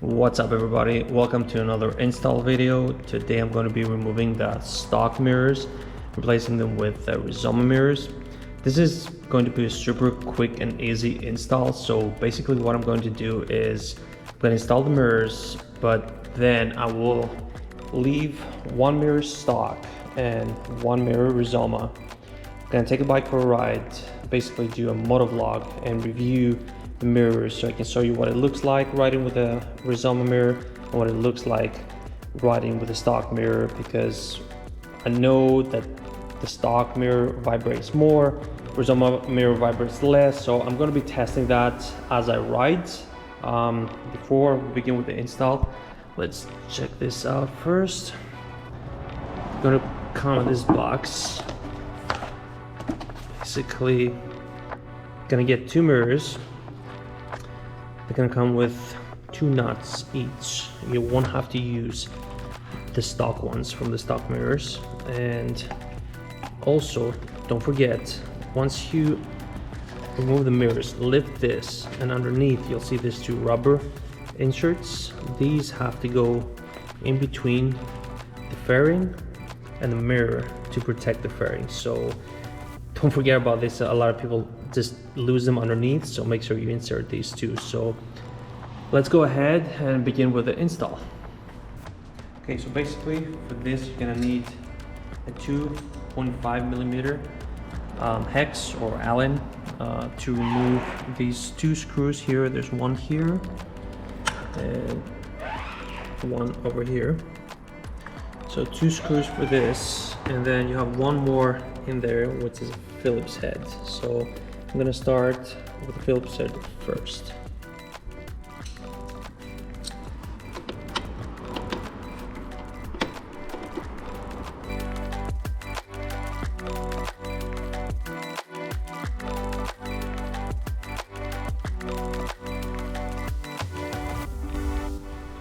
What's up everybody, welcome to another install video. Today I'm going to be removing the stock mirrors, replacing them with Rizoma mirrors. This is going to be a super quick and easy install. So basically what I'm going to do is I'm going to install the mirrors, but then I will leave one mirror stock and one mirror Rizoma. I'm going to take a bike for a ride, basically do a moto vlog and review the mirrors so I can show you what it looks like riding with a Rizoma mirror and what it looks like riding with a stock mirror, because I know that the stock mirror vibrates more, Rizoma mirror vibrates less, so I'm going to be testing that as I ride. Before we begin with the install, let's check this out first. I'm going to come in this box. Basically gonna get two mirrors. They're gonna come with two nuts each. You won't have to use the stock ones from the stock mirrors. And also, don't forget, once you remove the mirrors, lift this, and underneath you'll see these two rubber inserts. These have to go in between the fairing and the mirror to protect the fairing. So don't forget about this. A lot of people just lose them underneath, so make sure you insert these two. So let's go ahead and begin with the install. Okay, so basically for this you're gonna need a 2.5 millimeter hex or Allen to remove these two screws here. There's one here and one over here. So two screws for this, and then you have one more in there, which is a Phillips head. So I'm gonna start with the Phillips head first.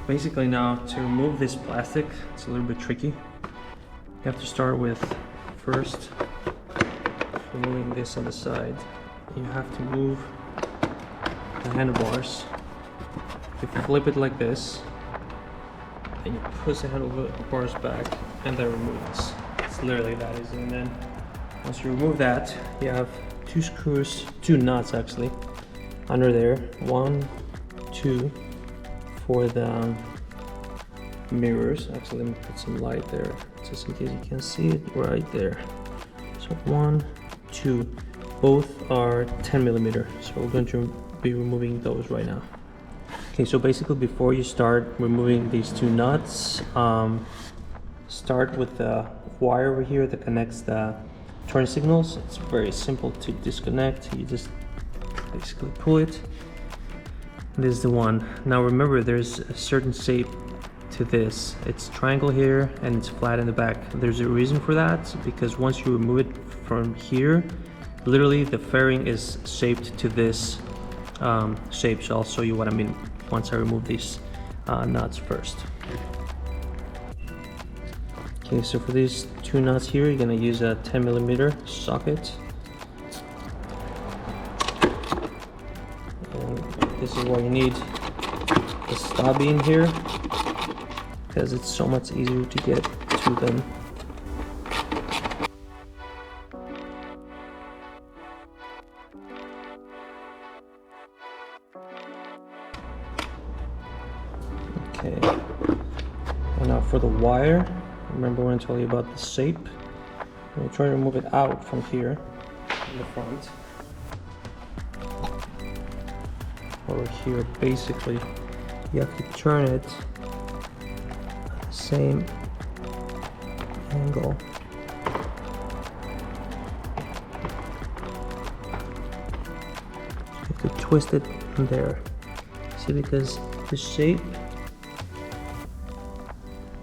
Basically now, to remove this plastic, it's a little bit tricky. You have to start with first removing this on the side. You have to move the handlebars. You flip it like this, and you push the handlebars back, and that removes. It's literally that easy. And then once you remove that, you have two screws, two nuts actually, under there. 1, 2 for the mirrors. Actually, let me put some light there just in case you can see it right there. So 1, 2, both are 10 millimeter. So we're going to be removing those right now. Okay, so basically before you start removing these two nuts, start with the wire over here that connects the turn signals. It's very simple to disconnect. You just basically pull it. This is the one. Now remember, there's a certain shape to this. It's triangle here and it's flat in the back. There's a reason for that, because once you remove it from here, literally the fairing is shaped to this shape. So I'll show you what I mean once I remove these nuts first. Okay, so for these two nuts here, you're gonna use a 10 millimeter socket. This is why you need the stubby in here, because it's so much easier to get to them. Okay, and now for the wire, remember when I told you about the shape? We'll try to remove it out from here in the front. Over here, basically you have to turn it at the same angle. You have to twist it in there. See, because the shape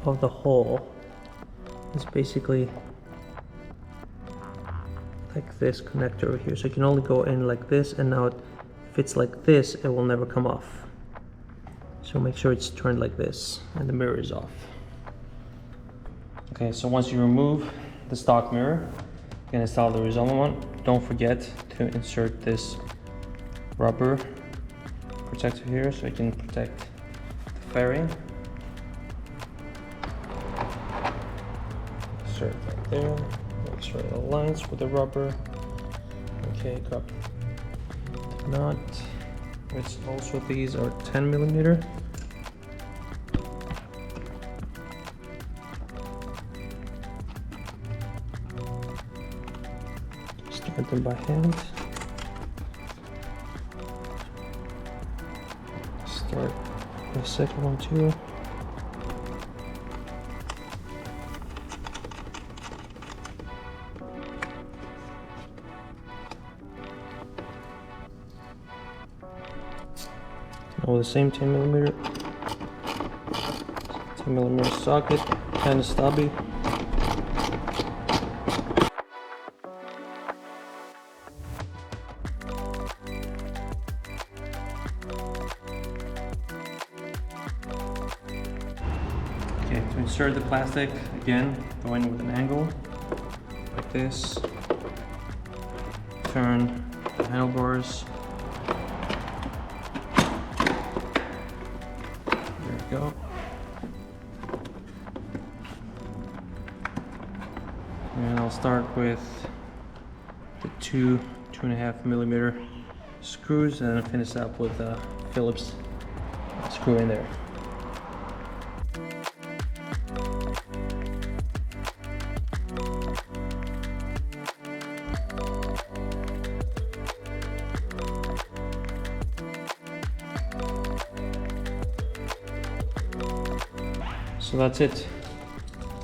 of the hole is basically like this connector over here. So you can only go in like this, and now if it's like this, it will never come off. So make sure it's turned like this and the mirror is off. Okay, so once you remove the stock mirror, you can install the Rizoma one. Don't forget to insert this rubber protector here so you can protect the fairing. Insert that there. Make sure it aligns with the rubber. Okay, grab the nut, which also these are 10 millimeter. Start them by hand. Start the second one too. Now with the same 10 millimeter socket, kind of stubby. Okay, to insert the plastic, again, go in with an angle, like this. Turn the handlebars. There we go. And I'll start with the 2.5 millimeter screws and finish up with a Phillips screw in there. So that's it.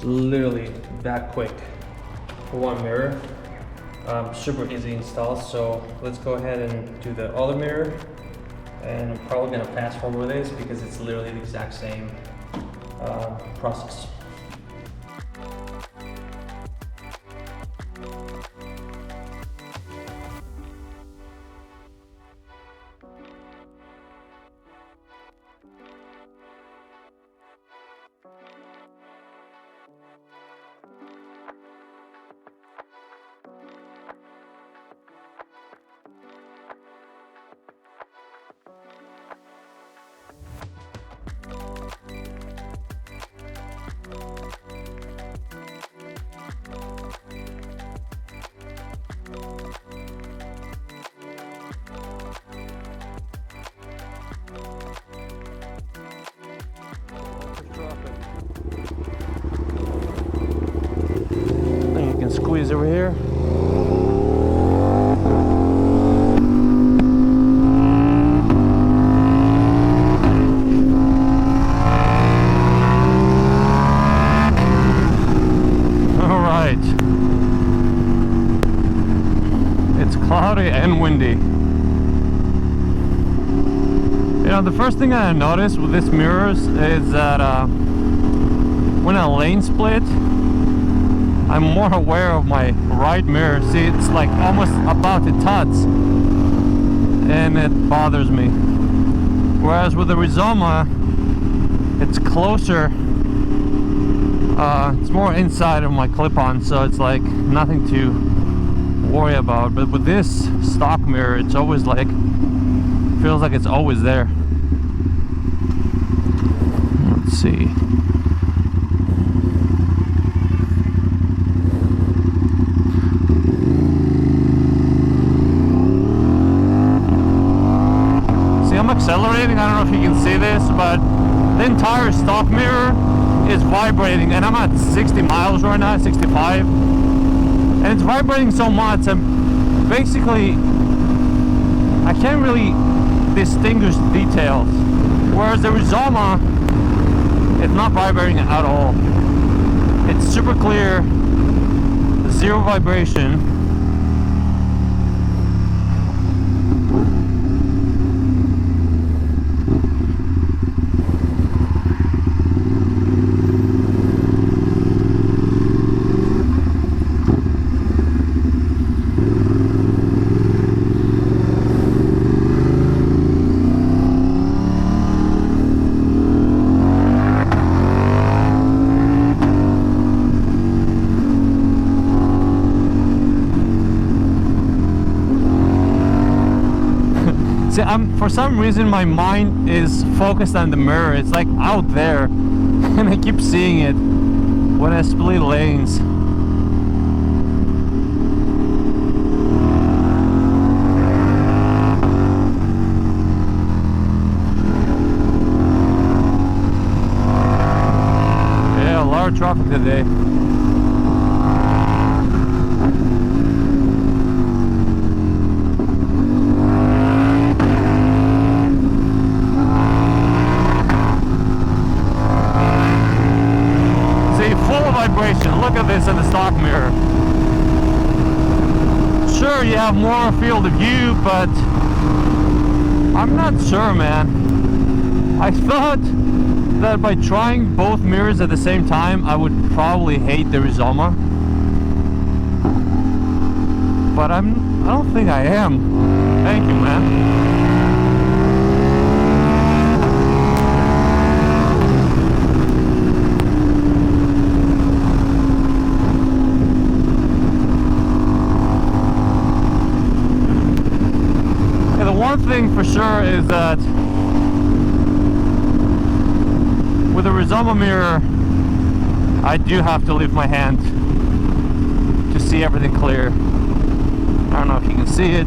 Literally that quick for one mirror. Super easy install. So let's go ahead and do the other mirror. And I'm probably gonna fast forward this because it's literally the exact same process. Then you can squeeze over here. All right. It's cloudy and windy. You know, the first thing I noticed with this mirrors is that when I lane split, I'm more aware of my right mirror. See, it's like almost about to touch, and it bothers me. Whereas with the Rizoma, it's closer. It's more inside of my clip-on, so it's like nothing to worry about. But with this stock mirror, it's always like, feels like it's always there. Let's see. See, I'm accelerating. I don't know if you can see this, but the entire stock mirror is vibrating, and I'm at 60 miles right now, 65, and it's vibrating so much, and basically I can't really distinguish details, whereas the Rizoma, it's not vibrating at all. It's super clear, zero vibration. See, for some reason my mind is focused on the mirror. It's like out there, and I keep seeing it when I split lanes. Yeah, a lot of traffic today. Look at this in the stock mirror. Sure, you have more field of view, but I'm not sure, man. I thought that by trying both mirrors at the same time, I would probably hate the Rizoma, but I don't think I am. Thank you, man. One thing for sure is that with a Rizoma mirror, I do have to lift my hand to see everything clear. I don't know if you can see it.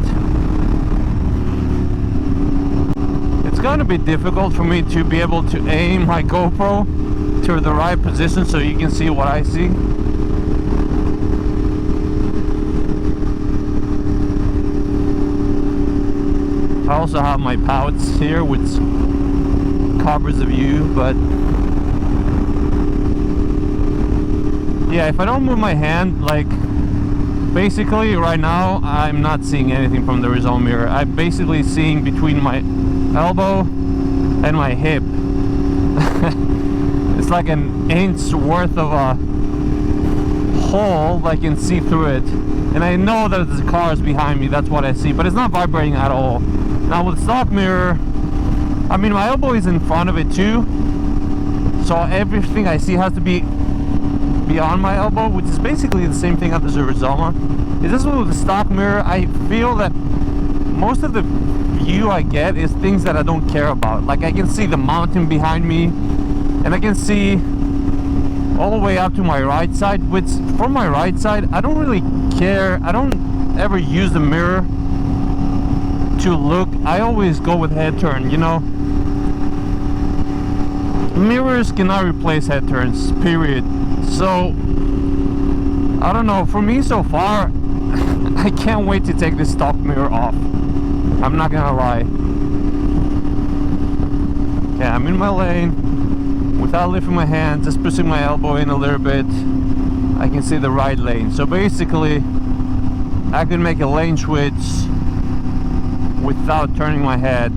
It's going to be difficult for me to be able to aim my GoPro to the right position so you can see what I see. I also have my pouch here which covers the view, but yeah, if I don't move my hand, like basically right now I'm not seeing anything from the Rizoma mirror. I'm basically seeing between my elbow and my hip. It's like an inch worth of a hole. I can see through it, and I know that the car is behind me. That's what I see, but it's not vibrating at all. Now with the stock mirror, I mean, my elbow is in front of it too, so everything I see has to be beyond my elbow, which is basically the same thing as the Rizoma. Is this one with the stock mirror? I feel that most of the view I get is things that I don't care about. Like I can see the mountain behind me, and I can see all the way up to my right side, which from my right side, I don't really care. I don't ever use the mirror to look. I always go with head turn, you know. Mirrors cannot replace head turns, period. So I don't know, for me so far I can't wait to take this stock mirror off. I'm not gonna lie. Okay, I'm in my lane without lifting my hand, just pushing my elbow in a little bit. I can see the right lane, so basically I can make a lane switch without turning my head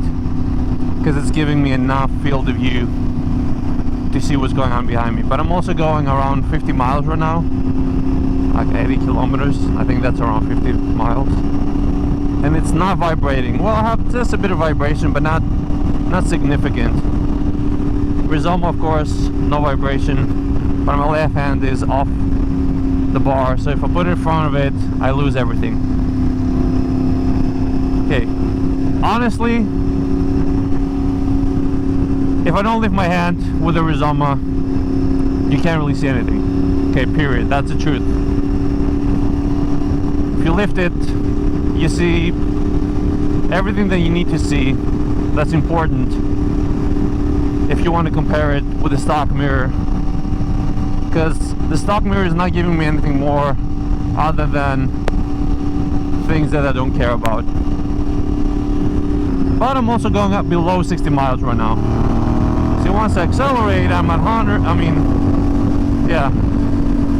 because it's giving me enough field of view to see what's going on behind me. But I'm also going around 50 miles right now, like 80 kilometers. I think that's around 50 miles, and it's not vibrating. Well, I have just a bit of vibration, but not significant. Rizoma, of course, no vibration, but my left hand is off the bar, so if I put it in front of it, I lose everything. Okay, honestly, if I don't lift my hand with the Rizoma, you can't really see anything. Okay, period. That's the truth. If you lift it, you see everything that you need to see that's important if you want to compare it with the stock mirror, because the stock mirror is not giving me anything more other than things that I don't care about. But I'm also going up below 60 miles right now. So once I accelerate, I'm at 100. I mean, yeah,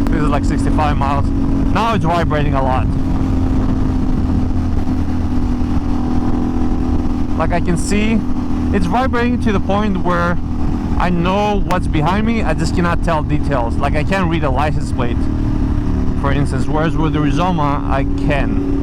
this is like 65 miles. Now it's vibrating a lot. Like I can see, it's vibrating to the point where I know what's behind me, I just cannot tell details. Like I can't read a license plate, for instance, whereas with the Rizoma, I can.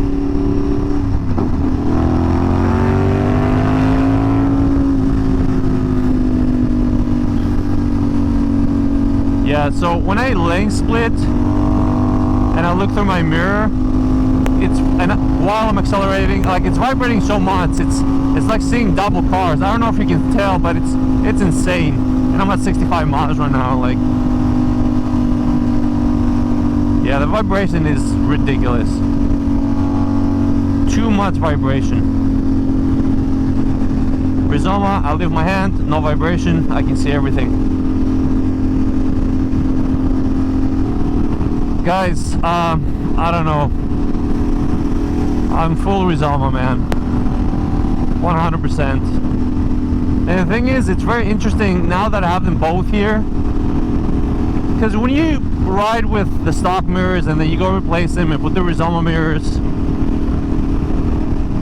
Yeah, so when I lane split and I look through my mirror, and while I'm accelerating, like it's vibrating so much, it's like seeing double cars. I don't know if you can tell, but it's insane. And I'm at 65 miles right now. Like, yeah, the vibration is ridiculous. Too much vibration. Rizoma, I leave my hand, no vibration, I can see everything. Guys, I don't know. I'm full Rizoma, man. 100%. And the thing is, it's very interesting now that I have them both here. Because when you ride with the stock mirrors and then you go replace them and put the Rizoma mirrors,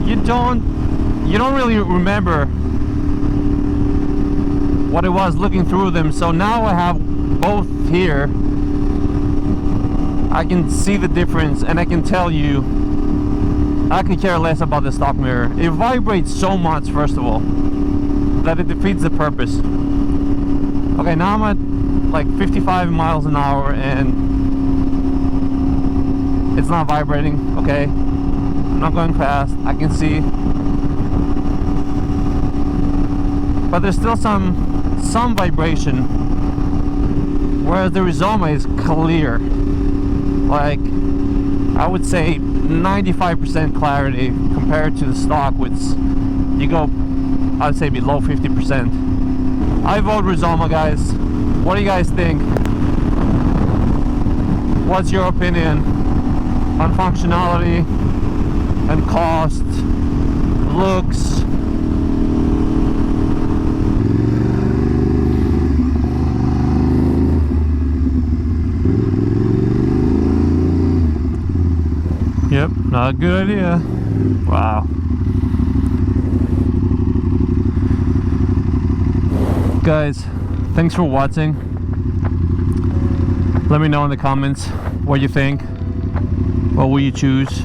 you don't really remember what it was looking through them. So now I have both here, I can see the difference, and I can tell you I could care less about the stock mirror. It vibrates so much, first of all, that it defeats the purpose. Okay, now I'm at like 55 miles an hour and it's not vibrating. Okay, I'm not going fast, I can see, but there's still some vibration, whereas the Rizoma is clear. Like, I would say 95% clarity compared to the stock, which you go, I'd say below 50%. I vote Rizoma, guys. What do you guys think? What's your opinion on functionality and cost, looks? Yep, not a good idea. Wow. Guys, thanks for watching. Let me know in the comments what you think. What will you choose?